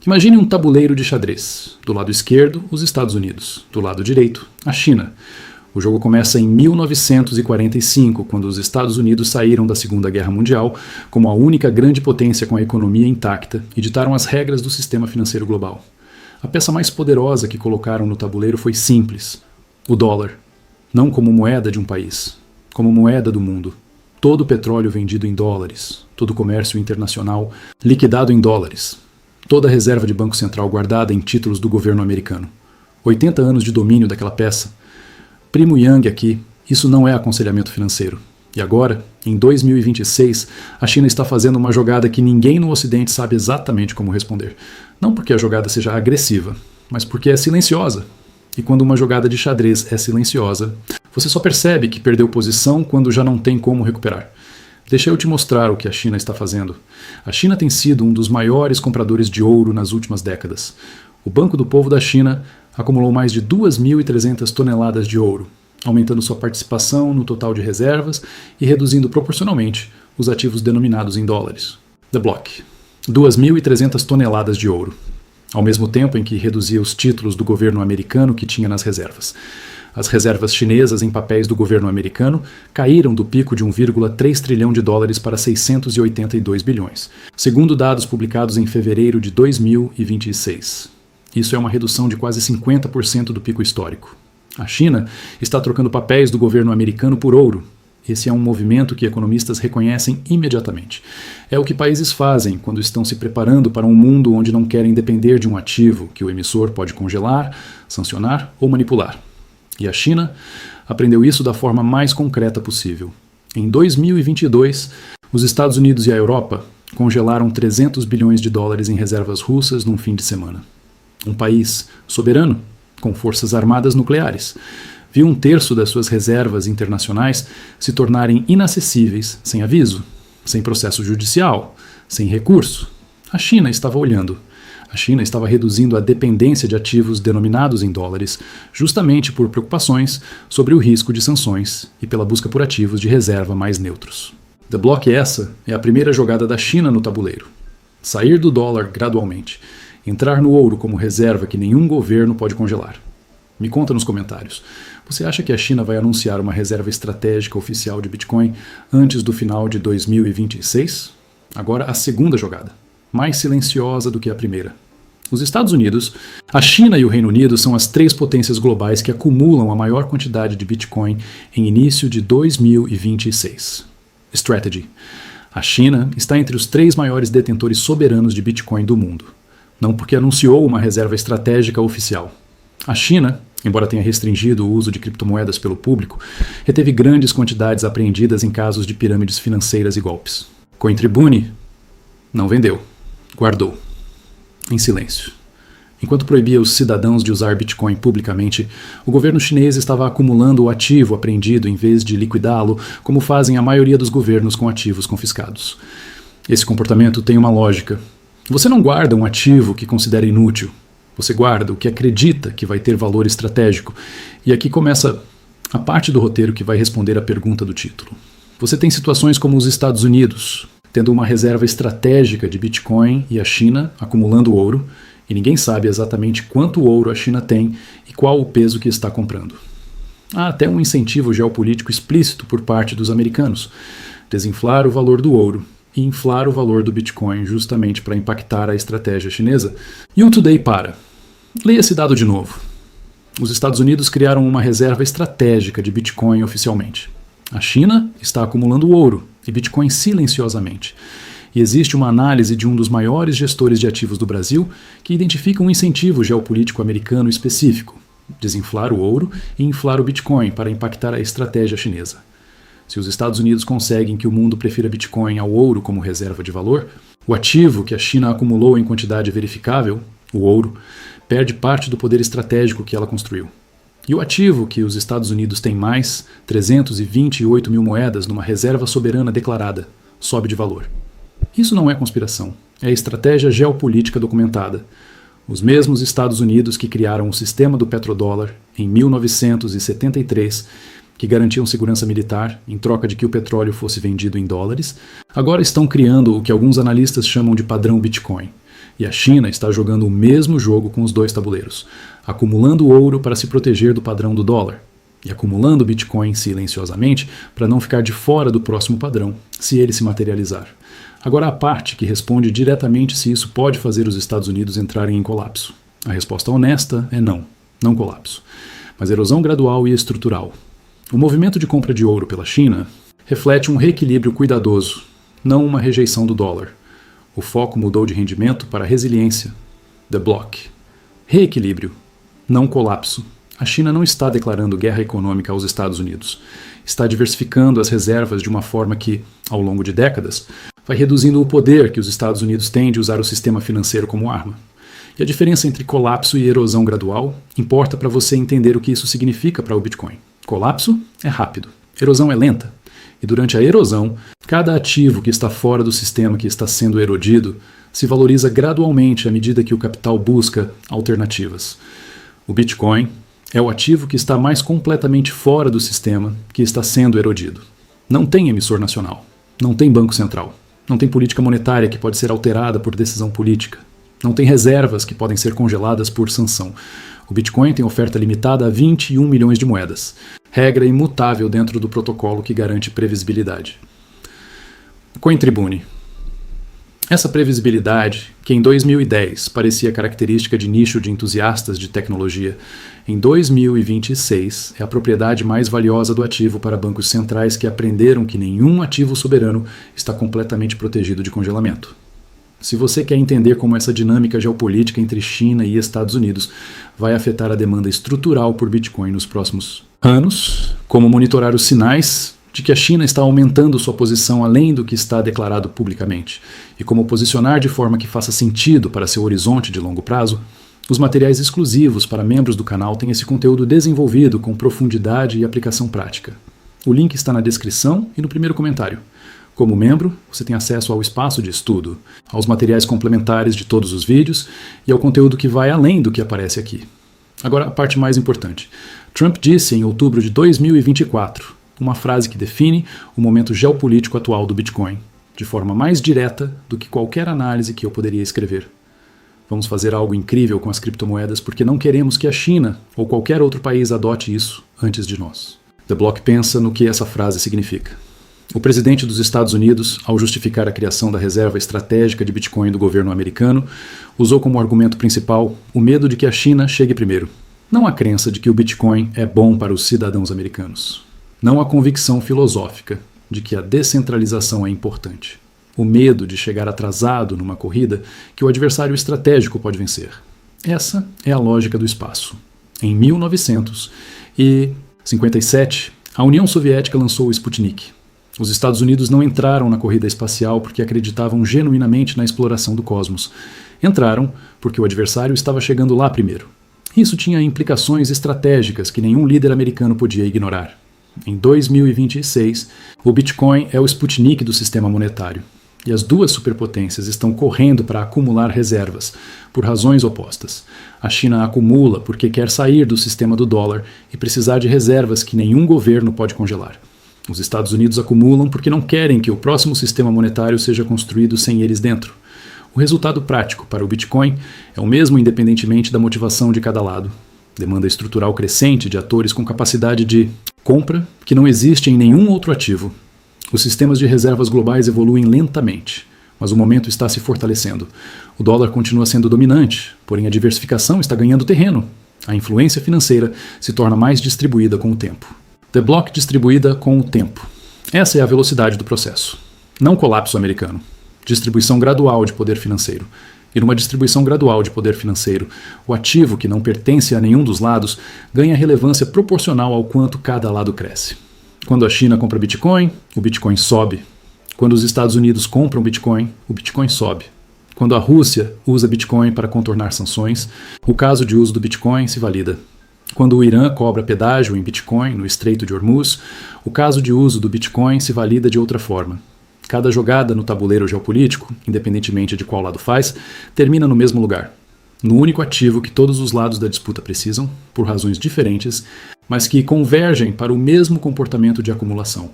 Imagine um tabuleiro de xadrez. Do lado esquerdo, os Estados Unidos. Do lado direito, a China. O jogo começa em 1945, quando os Estados Unidos saíram da Segunda Guerra Mundial como a única grande potência com a economia intacta e ditaram as regras do sistema financeiro global. A peça mais poderosa que colocaram no tabuleiro foi simples: o dólar. Não como moeda de um país, como moeda do mundo. Todo o petróleo vendido em dólares, todo o comércio internacional liquidado em dólares. Toda a reserva de Banco Central guardada em títulos do governo americano. 80 anos de domínio daquela peça. Primo Yang aqui, isso não é aconselhamento financeiro. E agora, em 2026, a China está fazendo uma jogada que ninguém no Ocidente sabe exatamente como responder. Não porque a jogada seja agressiva, mas porque é silenciosa. E quando uma jogada de xadrez é silenciosa, você só percebe que perdeu posição quando já não tem como recuperar. Deixa eu te mostrar o que a China está fazendo. A China tem sido um dos maiores compradores de ouro nas últimas décadas. O Banco do Povo da China acumulou mais de 2.300 toneladas de ouro, aumentando sua participação no total de reservas e reduzindo proporcionalmente os ativos denominados em dólares. The Block. 2.300 toneladas de ouro, ao mesmo tempo em que reduzia os títulos do governo americano que tinha nas reservas. As reservas chinesas em papéis do governo americano caíram do pico de 1,3 trilhão de dólares para 682 bilhões, segundo dados publicados em fevereiro de 2026. Isso é uma redução de quase 50% do pico histórico. A China está trocando papéis do governo americano por ouro. Esse é um movimento que economistas reconhecem imediatamente. É o que países fazem quando estão se preparando para um mundo onde não querem depender de um ativo que o emissor pode congelar, sancionar ou manipular. E a China aprendeu isso da forma mais concreta possível. Em 2022, os Estados Unidos e a Europa congelaram 300 bilhões de dólares em reservas russas num fim de semana. Um país soberano, com forças armadas nucleares, viu 1/3 das suas reservas internacionais se tornarem inacessíveis sem aviso, sem processo judicial, sem recurso. A China estava olhando. A China estava reduzindo a dependência de ativos denominados em dólares, justamente por preocupações sobre o risco de sanções e pela busca por ativos de reserva mais neutros. The Block essa é a primeira jogada da China no tabuleiro. Sair do dólar gradualmente. Entrar no ouro como reserva que nenhum governo pode congelar. Me conta nos comentários. Você acha que a China vai anunciar uma reserva estratégica oficial de Bitcoin antes do final de 2026? Agora a segunda jogada, mais silenciosa do que a primeira. Os Estados Unidos, a China e o Reino Unido são as 3 potências globais que acumulam a maior quantidade de Bitcoin em início de 2026. Strategy. A China está entre os 3 maiores detentores soberanos de Bitcoin do mundo. Não porque anunciou uma reserva estratégica oficial. A China, embora tenha restringido o uso de criptomoedas pelo público, reteve grandes quantidades apreendidas em casos de pirâmides financeiras e golpes. Cointribune não vendeu, guardou. Em silêncio. Enquanto proibia os cidadãos de usar Bitcoin publicamente, o governo chinês estava acumulando o ativo apreendido em vez de liquidá-lo, como fazem a maioria dos governos com ativos confiscados. Esse comportamento tem uma lógica. Você não guarda um ativo que considera inútil. Você guarda o que acredita que vai ter valor estratégico. E aqui começa a parte do roteiro que vai responder à pergunta do título. Você tem situações como os Estados Unidos, tendo uma reserva estratégica de Bitcoin e a China acumulando ouro, e ninguém sabe exatamente quanto ouro a China tem e qual o peso que está comprando. Há até um incentivo geopolítico explícito por parte dos americanos, desinflar o valor do ouro e inflar o valor do Bitcoin justamente para impactar a estratégia chinesa. E o Today para. Leia esse dado de novo. Os Estados Unidos criaram uma reserva estratégica de Bitcoin oficialmente. A China está acumulando ouro e Bitcoin silenciosamente. E existe uma análise de um dos maiores gestores de ativos do Brasil que identifica um incentivo geopolítico americano específico: desinflar o ouro e inflar o Bitcoin para impactar a estratégia chinesa. Se os Estados Unidos conseguem que o mundo prefira Bitcoin ao ouro como reserva de valor, o ativo que a China acumulou em quantidade verificável, o ouro, perde parte do poder estratégico que ela construiu. E o ativo que os Estados Unidos têm mais, 328 mil moedas numa reserva soberana declarada, sobe de valor. Isso não é conspiração, é estratégia geopolítica documentada. Os mesmos Estados Unidos que criaram o sistema do petrodólar em 1973, que garantiam segurança militar em troca de que o petróleo fosse vendido em dólares, agora estão criando o que alguns analistas chamam de padrão Bitcoin, E a China está jogando o mesmo jogo com os dois tabuleiros, acumulando ouro para se proteger do padrão do dólar e acumulando Bitcoin silenciosamente para não ficar de fora do próximo padrão, se ele se materializar. Agora, a parte que responde diretamente se isso pode fazer os Estados Unidos entrarem em colapso. A resposta honesta é não, não colapso, mas erosão gradual e estrutural. O movimento de compra de ouro pela China reflete um reequilíbrio cuidadoso, não uma rejeição do dólar. O foco mudou de rendimento para resiliência. The Block. Reequilíbrio, não colapso. A China não está declarando guerra econômica aos Estados Unidos. Está diversificando as reservas de uma forma que, ao longo de décadas, vai reduzindo o poder que os Estados Unidos têm de usar o sistema financeiro como arma. E a diferença entre colapso e erosão gradual importa para você entender o que isso significa para o Bitcoin. Colapso é rápido, erosão é lenta. E durante a erosão, cada ativo que está fora do sistema que está sendo erodido se valoriza gradualmente à medida que o capital busca alternativas. O Bitcoin é o ativo que está mais completamente fora do sistema que está sendo erodido. Não tem emissor nacional, não tem banco central, não tem política monetária que pode ser alterada por decisão política, não tem reservas que podem ser congeladas por sanção. O Bitcoin tem oferta limitada a 21 milhões de moedas, regra imutável dentro do protocolo que garante previsibilidade. CoinTribune. Essa previsibilidade, que em 2010 parecia característica de nicho de entusiastas de tecnologia, em 2026 é a propriedade mais valiosa do ativo para bancos centrais que aprenderam que nenhum ativo soberano está completamente protegido de congelamento. Se você quer entender como essa dinâmica geopolítica entre China e Estados Unidos vai afetar a demanda estrutural por Bitcoin nos próximos anos, como monitorar os sinais de que a China está aumentando sua posição além do que está declarado publicamente, e como posicionar de forma que faça sentido para seu horizonte de longo prazo, os materiais exclusivos para membros do canal têm esse conteúdo desenvolvido com profundidade e aplicação prática. O link está na descrição e no primeiro comentário. Como membro, você tem acesso ao espaço de estudo, aos materiais complementares de todos os vídeos e ao conteúdo que vai além do que aparece aqui. Agora, a parte mais importante. Trump disse em outubro de 2024 uma frase que define o momento geopolítico atual do Bitcoin, de forma mais direta do que qualquer análise que eu poderia escrever. Vamos fazer algo incrível com as criptomoedas porque não queremos que a China ou qualquer outro país adote isso antes de nós. The Block pensa no que essa frase significa. O presidente dos Estados Unidos, ao justificar a criação da reserva estratégica de Bitcoin do governo americano, usou como argumento principal o medo de que a China chegue primeiro. Não a crença de que o Bitcoin é bom para os cidadãos americanos. Não a convicção filosófica de que a descentralização é importante. O medo de chegar atrasado numa corrida que o adversário estratégico pode vencer. Essa é a lógica do espaço. Em 1957, a União Soviética lançou o Sputnik. Os Estados Unidos não entraram na corrida espacial porque acreditavam genuinamente na exploração do cosmos. Entraram porque o adversário estava chegando lá primeiro. Isso tinha implicações estratégicas que nenhum líder americano podia ignorar. Em 2026, o Bitcoin é o Sputnik do sistema monetário. E as duas superpotências estão correndo para acumular reservas, por razões opostas. A China acumula porque quer sair do sistema do dólar e precisar de reservas que nenhum governo pode congelar. Os Estados Unidos acumulam porque não querem que o próximo sistema monetário seja construído sem eles dentro. O resultado prático para o Bitcoin é o mesmo independentemente da motivação de cada lado. Demanda estrutural crescente de atores com capacidade de compra que não existe em nenhum outro ativo. Os sistemas de reservas globais evoluem lentamente, mas o momento está se fortalecendo. O dólar continua sendo dominante, porém a diversificação está ganhando terreno. A influência financeira se torna mais distribuída com o tempo. The Block distribuída com o tempo. Essa é a velocidade do processo. Não colapso americano. Distribuição gradual de poder financeiro. E numa distribuição gradual de poder financeiro, o ativo que não pertence a nenhum dos lados ganha relevância proporcional ao quanto cada lado cresce. Quando a China compra Bitcoin, o Bitcoin sobe. Quando os Estados Unidos compram Bitcoin, o Bitcoin sobe. Quando a Rússia usa Bitcoin para contornar sanções, o caso de uso do Bitcoin se valida. Quando o Irã cobra pedágio em Bitcoin no Estreito de Hormuz, o caso de uso do Bitcoin se valida de outra forma. Cada jogada no tabuleiro geopolítico, independentemente de qual lado faz, termina no mesmo lugar. No único ativo que todos os lados da disputa precisam, por razões diferentes, mas que convergem para o mesmo comportamento de acumulação.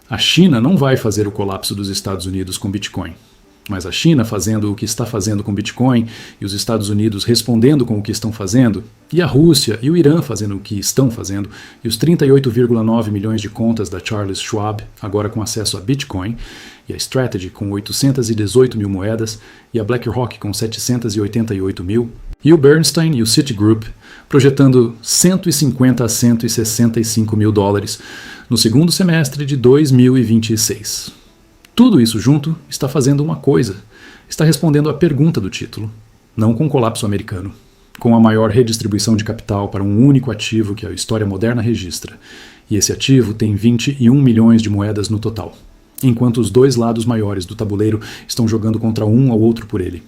A China não vai fazer o colapso dos Estados Unidos com Bitcoin. Mas a China fazendo o que está fazendo com Bitcoin e os Estados Unidos respondendo com o que estão fazendo, e a Rússia e o Irã fazendo o que estão fazendo, e os 38,9 milhões de contas da Charles Schwab agora com acesso a Bitcoin, e a Strategy com 818 mil moedas, e a BlackRock com 788 mil, e o Bernstein e o Citigroup projetando 150 a 165 mil dólares no segundo semestre de 2026. Tudo isso junto está fazendo uma coisa, está respondendo à pergunta do título, não com o colapso americano, com a maior redistribuição de capital para um único ativo que a história moderna registra, e esse ativo tem 21 milhões de moedas no total, enquanto os dois lados maiores do tabuleiro estão jogando contra um ao outro por ele.